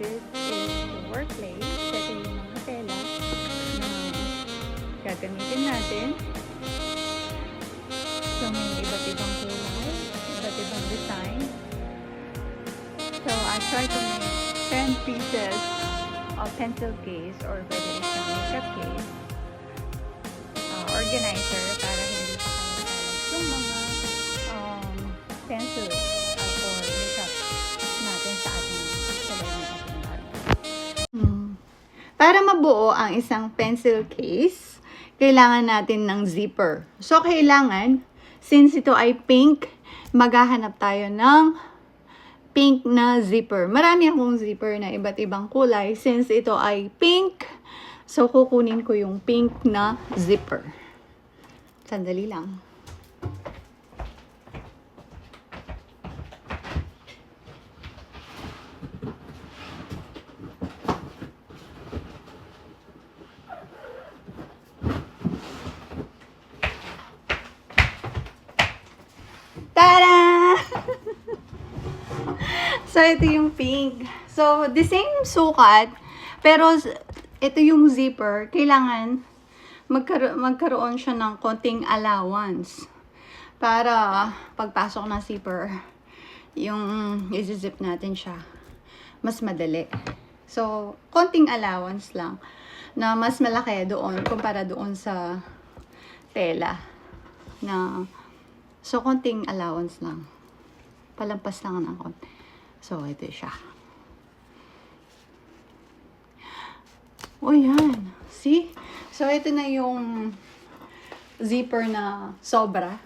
this is the workplace. Ito yung mga tela na gagamitin natin. So, may iba't ibang kulay, iba't ibang design. So, I try to make 10 pieces of pencil case or pwede isang makeup case, organizer para hindi pa kalat yung mga pencil or makeup natin sa ating bag. Para mabuo ang isang pencil case, kailangan natin ng zipper. So, kailangan, since ito ay pink, maghahanap tayo ng pink na zipper. Marami akong zipper na iba't ibang kulay. Since ito ay pink, so kukunin ko yung pink na zipper. Sandali lang. Tada! So, ito yung pink. So, the same sukat, pero ito yung zipper. Kailangan magkaroon siya ng konting allowance para pagpasok ng zipper, yung i-zip natin siya, mas madali. So, konting allowance lang na mas malaki doon kumpara doon sa tela na so, konting allowance lang. Palampas lang ng konti. So, ito siya. O, yan. See? So, ito na yung zipper na sobra.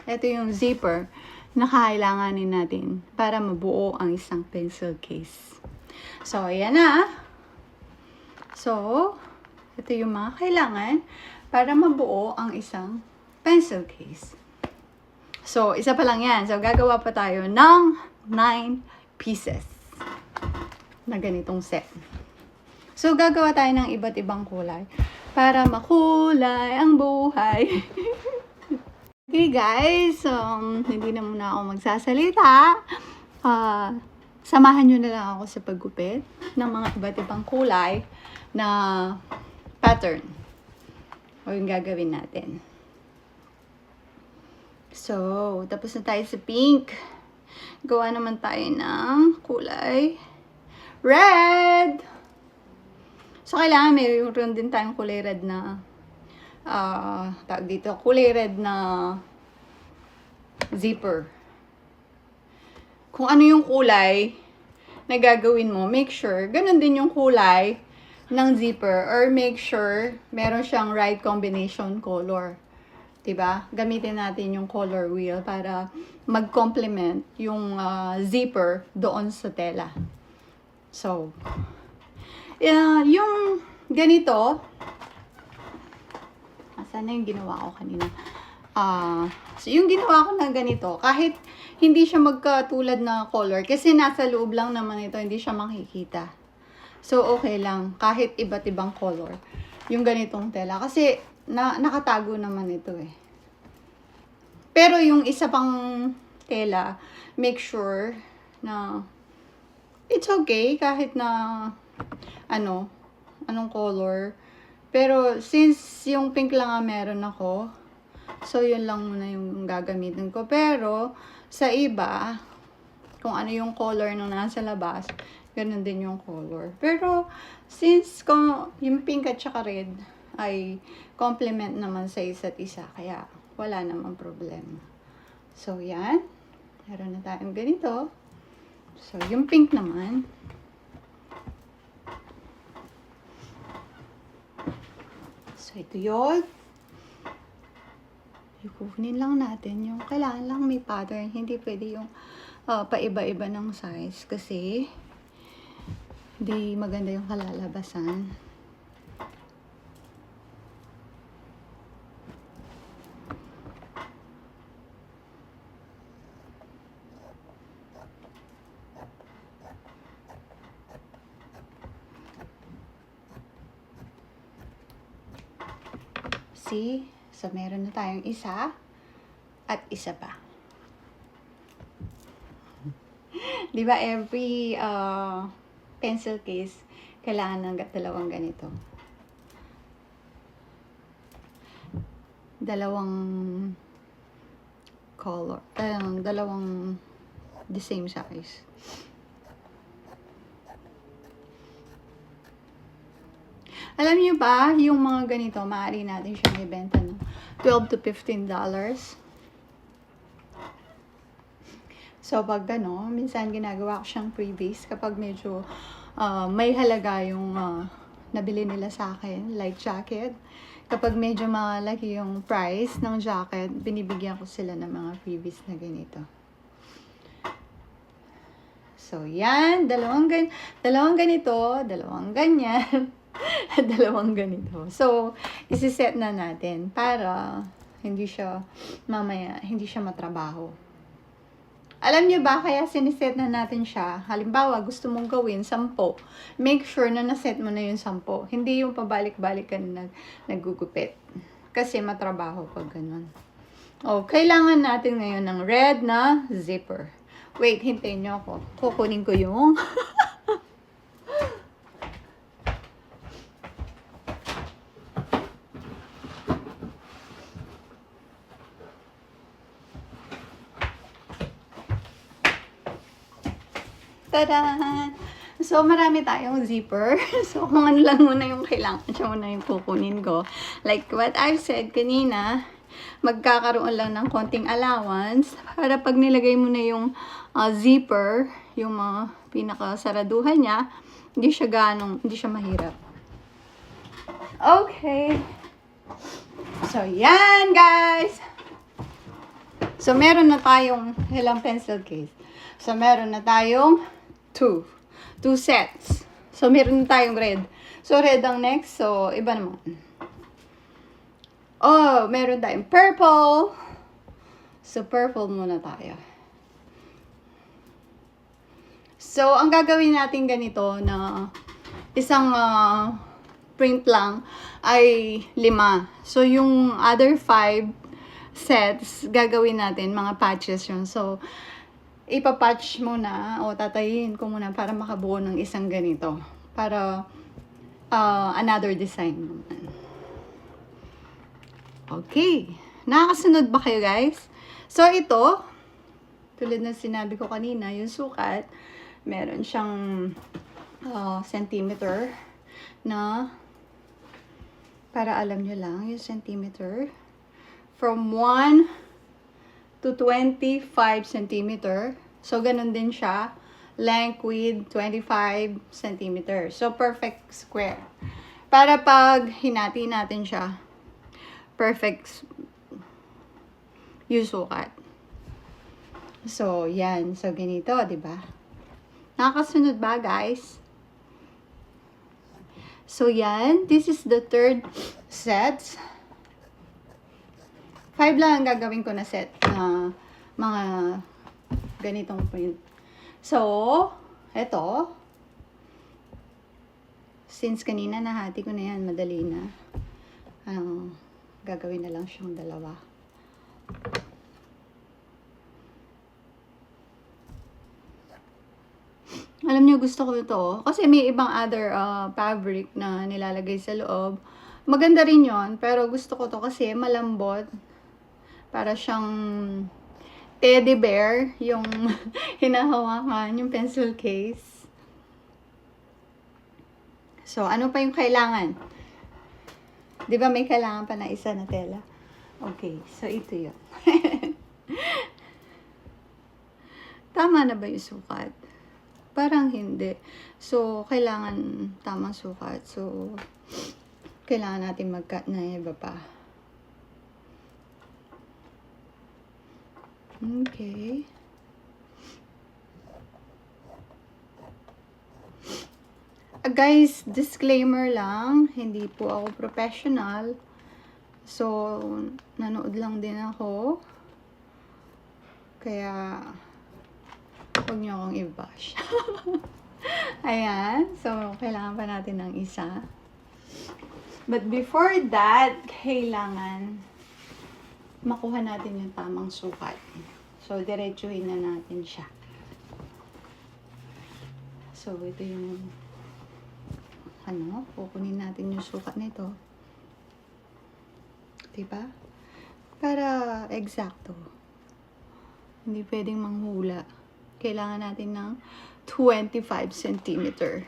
Ito yung zipper na kailanganin natin para mabuo ang isang pencil case. So, ayan na. So, ito yung mga kailangan para mabuo ang isang pencil case. So, isa pa lang yan. So, gagawa pa tayo ng 9 pieces na ganitong set. So, gagawa tayo ng iba't ibang kulay para makulay ang buhay. Okay, guys. Hindi na muna ako magsasalita. Samahan nyo na lang ako sa paggupit ng mga iba't ibang kulay na pattern. O yung gagawin natin. So, tapos na tayo sa pink. Gawa naman tayo ng kulay red. So, kailangan mayroon din tayong kulay red na tawag dito, kulay red na zipper. Kung ano yung kulay na gagawin mo, make sure, ganun din yung kulay ng zipper or make sure meron siyang right combination color. Diba? Gamitin natin yung color wheel para mag-complement yung zipper doon sa tela. So, yung ganito, sana yung ginawa ko kanina. So, yung ginawa ko na ganito, kahit hindi siya magkatulad na color, kasi nasa loob lang naman ito, hindi siya makikita. So, okay lang, kahit iba't ibang color, yung ganitong tela. Kasi, nakatago naman ito eh. Pero yung isa pang tela, make sure na it's okay kahit na anong color. Pero since yung pink lang meron ako, so yun lang muna yung gagamitin ko. Pero sa iba, kung ano yung color nung nasa labas, ganun din yung color. Pero since yung pink at saka red ay complement naman sa isa't isa, kaya wala namang problema. So, yan. Meron na tayong ganito. So, yung pink naman. So, ito yun. Kukunin lang natin yung kailangan lang may pattern. Hindi pwede yung paiba-iba ng size kasi hindi maganda yung kalalabasan. See? So, meron na tayong isa at isa pa. Di ba every pencil case, kailangan ng dalawang ganito. Dalawang color, dalawang the same size. Alam niyo ba, yung mga ganito, maaari natin siyang ibenta ng $12 to $15. So, pag minsan ginagawa ko siyang freebies kapag medyo may halaga yung nabili nila sa akin, like jacket. Kapag medyo malaki yung price ng jacket, binibigyan ko sila ng mga freebies na ganito. So, yan. Dalawang ganito, dalawang ganyan. Dalawang ganito. So, isi-set na natin para hindi siya matrabaho. Alam niyo ba, kaya siniset na natin siya. Halimbawa, gusto mong gawin 10. Make sure na naset mo na yung 10. Hindi yung pabalik-balik ka na naggugupit. Kasi matrabaho pag ganun. Oh, kailangan natin ngayon ng red na zipper. Wait, hintayin niyo ako. Kukunin ko yung Tada! So, marami tayong zipper. So, kung ano lang muna yung kailangan, siya muna yung kukunin ko. Like what I've said kanina, magkakaroon lang ng konting allowance para pag nilagay mo na yung zipper, yung mga pinakasaraduhan niya, hindi siya mahirap. Okay. So, yan guys! So, meron na tayong ilang pencil case. So, meron na tayong two sets. So, meron tayong red. So, red ang next. So, iba naman. Oh, meron tayong purple. So, purple muna tayo. So, ang gagawin natin ganito na isang print lang ay 5. So, yung other 5 sets, gagawin natin, mga patches yun. So, ipapatch muna o tatayin ko muna para makabuo ng isang ganito. Para another design naman. Okay. Nakakasunod ba kayo guys? So ito, tulad na sinabi ko kanina, yung sukat, meron siyang centimeter na, para alam nyo lang, yung centimeter, from 1 to 25 centimeter. So, ganun din siya. Length, width, 25 centimeter. So, perfect square. Para pag hinati natin siya, perfect yung sukat. So, yan. So, ganito, diba? Nakakasunod ba, guys? So, yan. This is the third set. 5 lang ang gagawin ko na set na mga ganitong print. So, eto. Since kanina nahati ko na yan, madali na. Gagawin na lang siyang 2. Alam niyo, gusto ko ito. Kasi may ibang other fabric na nilalagay sa loob. Maganda rin yon, pero gusto ko to kasi malambot. Para siyang teddy bear, yung hinahawakan, yung pencil case. So, ano pa yung kailangan? Di ba may kailangan pa na isa na tela? Okay, so ito yun. Tama na ba yung sukat? Parang hindi. So, kailangan tamang sukat. So, kailangan natin mag-cut na iba pa. Okay. Guys, disclaimer lang, hindi po ako professional. So, nanood lang din ako. Kaya, huwag niyo akong i-bash. Ayan. So, kailangan pa natin ng isa. But before that, kailangan makuha natin yung tamang sukat. So, diretsuhin na natin siya. So, ito yung kukunin natin yung sukat nito. Diba? Para eksakto. Hindi pwedeng manghula. Kailangan natin ng 25 centimeter.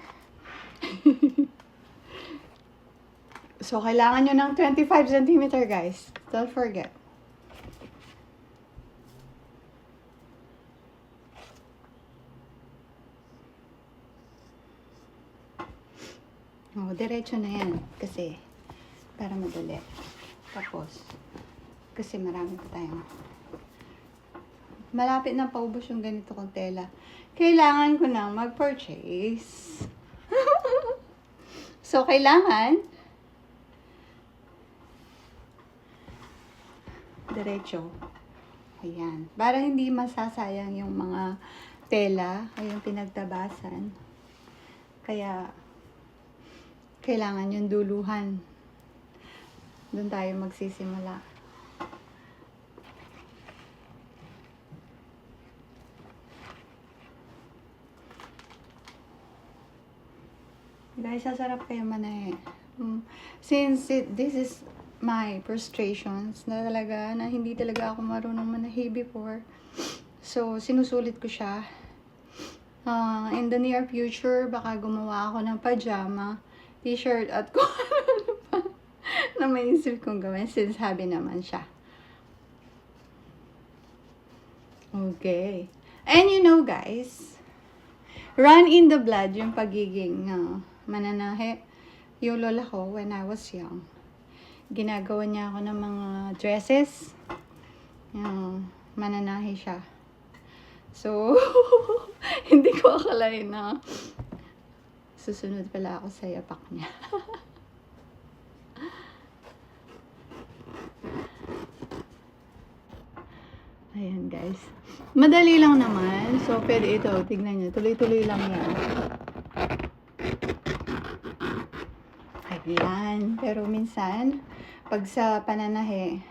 So, kailangan nyo ng 25 centimeter, guys. Don't forget. Diretso na yan. Kasi, para madali. Tapos, kasi marami pa tayo. Malapit na paubos yung ganito kong tela. Kailangan ko nang mag-purchase. So, kailangan diretso. Ayan. Para hindi masasayang yung mga tela o yung pinagtabasan. Kaya, kailangan yung duluhan. Doon tayo magsisimula. Guys, sasarap kayo manahe. Since this is my frustrations na talaga, na hindi talaga ako marunong manahe before. So, sinusulit ko siya. In the near future, baka gumawa ako ng pajama, t-shirt at kung ano pa na maisip kong gawin since hobby naman siya. Okay. And you know guys, run in the blood yung pagiging mananahe. Yung lola ko, when I was young, ginagawa niya ako ng mga dresses. Mananahe siya. So, hindi ko akalain na susunod pala ako sa yapak niya. Ayan guys. Madali lang naman. So, pwede ito. Tignan nyo. Tuloy-tuloy lang yan. Ayan. Pero minsan, pag sa pananahe,